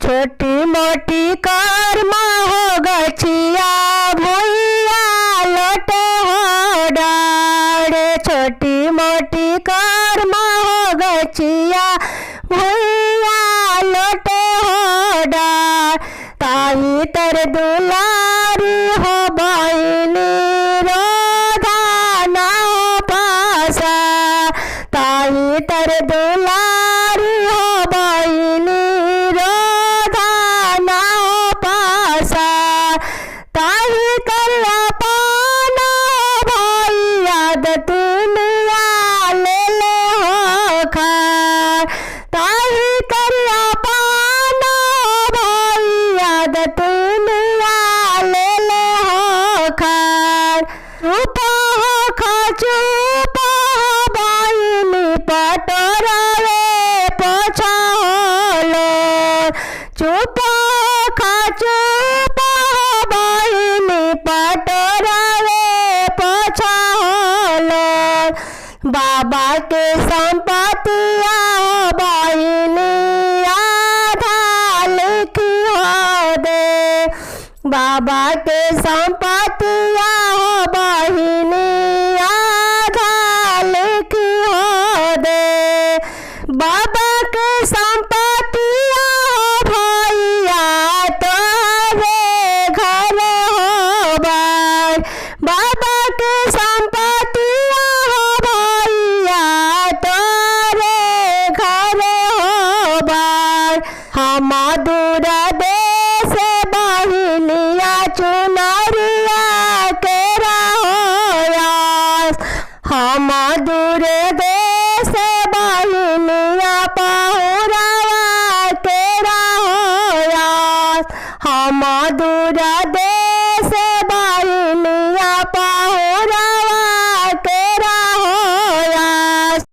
छोटी मोटी कर्म हो गछिया भुइया लोटे हो डारे। छोटी मोटी कर्म हो गछिया भुइया लोटे हो डार। ताही तर दुलारी हो बहिनी रोधा ना हो पासा। ताही तर दुलारी हो बहिनी रोधा ना हो पासा। ताही करिया पाना भैया दतुनिया ले ले हो खार। ताही करिया पाना भैया दतुनिया ले ले हो खार। चुप हो खा चुप हो बहिनी पटोरा रे पोछा होलो। चुप हो खा चुप हो बहिनी पटोरा रे पोछा होलो। बाबा के संपत्तिया हो बहिनी आधा लिखी हो दे। बाबा के संपत्तिया हो बहिनी आधा लिखी हो दे। बाबा के संपत्तिया हो भैया तोरे घर हो बार। बाबा के संपत्तिया हो भैया तोरे घर हो बार। हम दूर देश बहिनिया चुनरिया केरा हो यास। हम दूर देश बहिनिया पहुरावा केरा हो यास। हम दूर देश